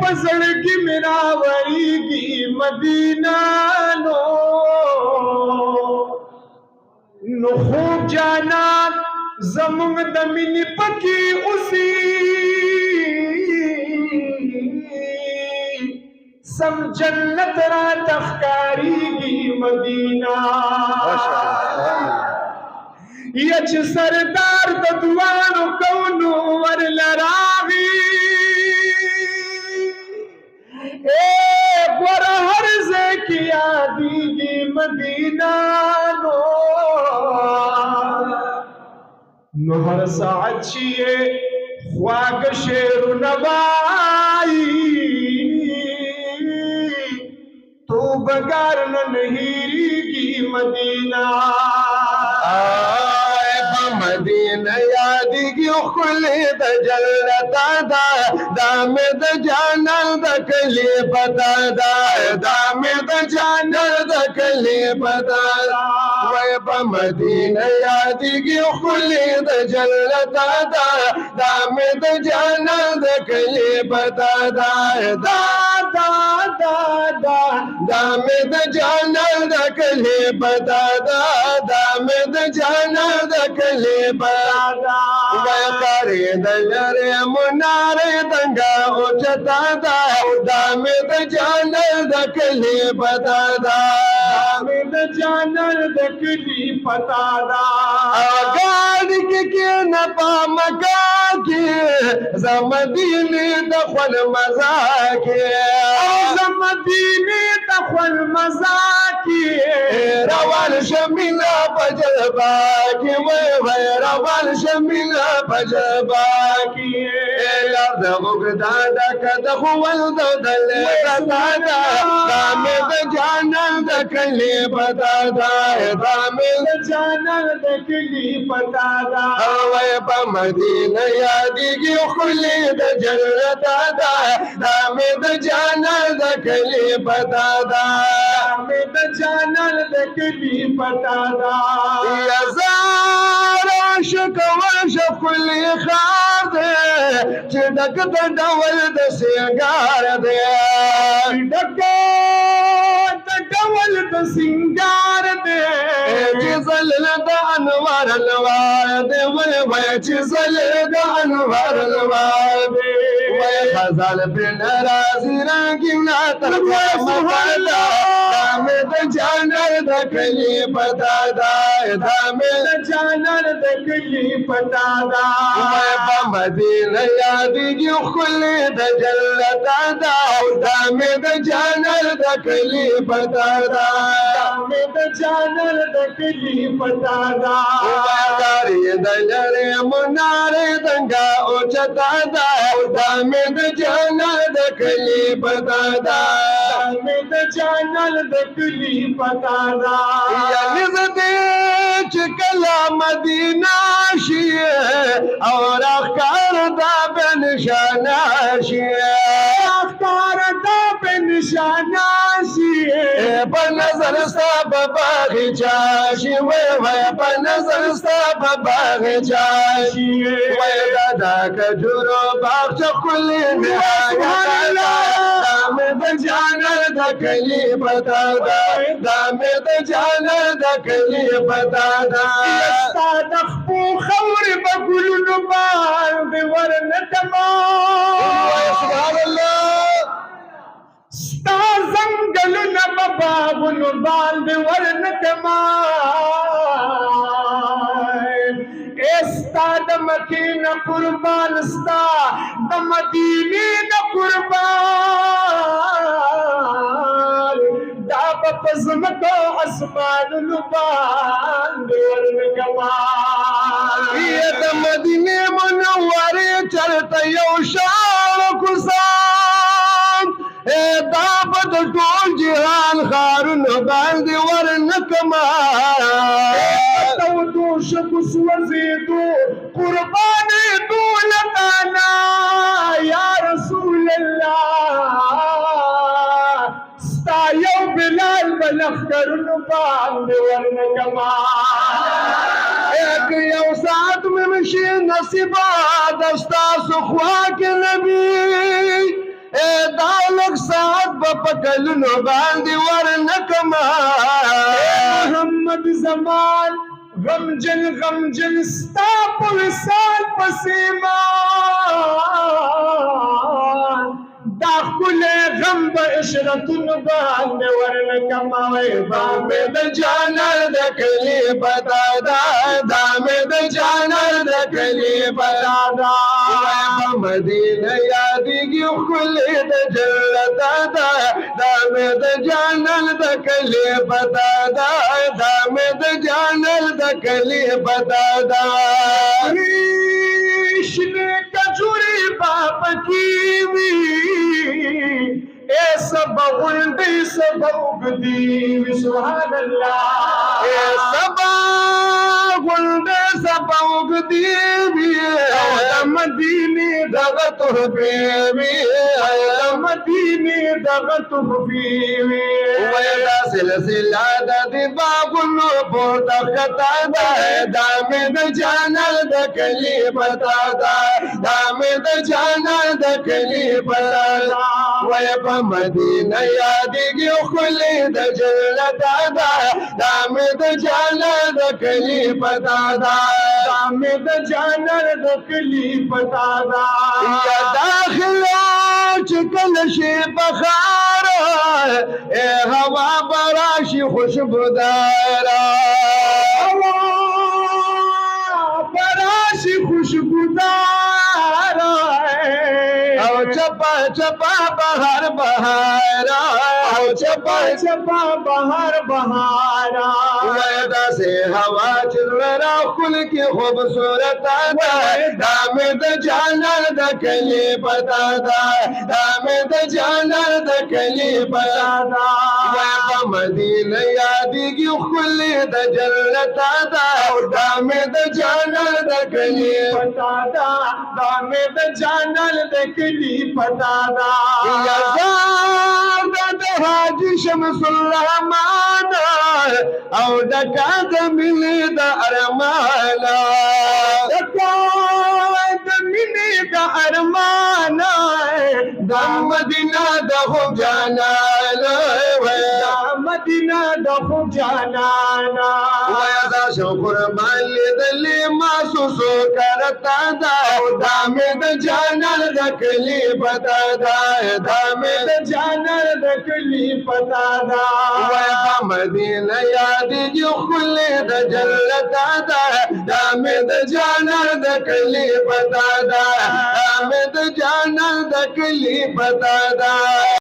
पसड़ की मेरा वरीगी Medina no खूब जाना जमुंग दमिनी पकी उसी सम जन्नत रा तफ्कारी की मदीना यच सरदार ददवानो कौनो वर लरावी ए वर हर से किया दीगी मदीना नो हर साचिए ख्वाग शेर नवाई तो बगार नहीरी की मदीना मदीना याद की खुले द जलता दा दामे द जानल द कले पता दा दामे द जानल द कले पता वे मदीना याद की खुले द जलता दा दामे द जानल द कले पता दा दा दा दा दा दामे द जानल द कले पता दा दामे द जानल द कले पता वे करे दलरे मुनारे दंगा उचता दा दामे द जानल द कले पता दा दामे द जानल द कले पता दा गाड़ के न पामका के जमदीने दखल मजा के जमदीने दखल मजा के रवाल शमिला बजबा के वे रवाल शमिला बजबा के लर्द गुगदादा कदखवल दल दादा दामे द जानल द कले पता दा दामे द जानल द कले पता दा वे मदीना यादी की खुले द जलता दा दामे द जानल द कले पता दा दामे द जानल द कले पता दा यज़ार आशिक वश कुली खाद चिड़क द डवल द सिंगार दे चिड़क द डवल द सिंगार दे चिज़ल द अनवर लवार दे वे चिज़ल द अनवर लवार दे वे खज़ल बिन राज़ी रंगीना तरफ़ मदा दामे द जानल द कली पता दा दामे द जानल द कली पता दा मदीना याद की खुले द जलता दा दामे द जानल द कली पता दा दामे द जानल द कली पता दा करे दलरे मुनारे दंगा उचता दा दामे द जानल द कली पता दा दामे द जानल द कली पता दा चिकला मदीना शिए और अखकार दा बेनिशाना शिए अखकार दा बेनिशाना शिए बनज़र सब बाग़ीचा शिए वे बनज़र सब बाग़ीचा शिए वे दादा कजुरो बाग़ कुली दामे द जानल द कली पता दा दामे द जानल द कली पता दा सादखू खौर बगुल नुबाल बेवरन तमाम सुभान अल्लाह स्ता जंगल न बाबुल नुबाल बेवरन तमाम एस्ता दमकी न कुर्बान स्ता दमदीनी न कुर्बान दाब पज़म को आसमान लुबान बेवरन कमाल ये मदीने मुनव्वरे चलता यो शान कुसान ए दाबत टोल जिहान खारुन बांध वरन कमाल तो दोष कुस वज़ीदो कुर्बानी तू लताना या रसूल अल्लाह स्तायो बिलाल बलख करुन बांध वरन कमाल एक यौ साथ में मशी नसीबा दस्ता सुखवा के नबी ए साथ बपकलनो बांधी वर्णकमा मोहम्मद जमान गमजन स्ताप विसाल पसीमान दाखुले गम बशरतुन बांध वर्ण कमाए दामे द जानर दखली बतादा दामे द जानर दखली बतादा मदीना यादिगी खुले द जल्लता दामे द जानर दखली बतादा दामे द जानर दखली बतादा कृष्ण कजूरी बाप कीवी ए सब उल्टी सब उगदी सुभान अल्लाह ए सबा गुंडे सबौग दीवी मदीने दगत बेबी मदीने दगत बीवी वैदा सिलसिला दि बाबुनो पोता कतादा दामे द जानल दकली बतादा दामे द जानल दकली बतादा वय मदीना यादिगी खुली द जन्नता दामे द जानल दकली बतादा दामे द जानर दकली पतादा या दाखिलो चिकन शे बखारा ए हवा बराशी खुशबुदारा बराशी खुशबूदार औ चपा चपा बहार बहारा औ चपा चपा बहार बहारा वैदा से हवा चिलरा कुल की खूबसूरत दामे द जानर दकली बतादा दामे द जानर दकली बतादा मदीना यादिगी खुली द जन्नता दामे द जानर दकली पतादा दामे द जानर दकली पतादा यज़ाद हाजी शमसुल रहमान औ डकात मिली द अरमाना दकात मिली द अरमाना दम मदीना दहो जाना मदीना दखु जानाना वयदा शुक्र माली दली मासूसो करता दामे द जानर दकली बतादा दामे द जानर दकली पतादा वयदा मदीना यादिगी खुली द जन्नता दामे द जानर दकली बतादा दामे द जानर दकली बतादा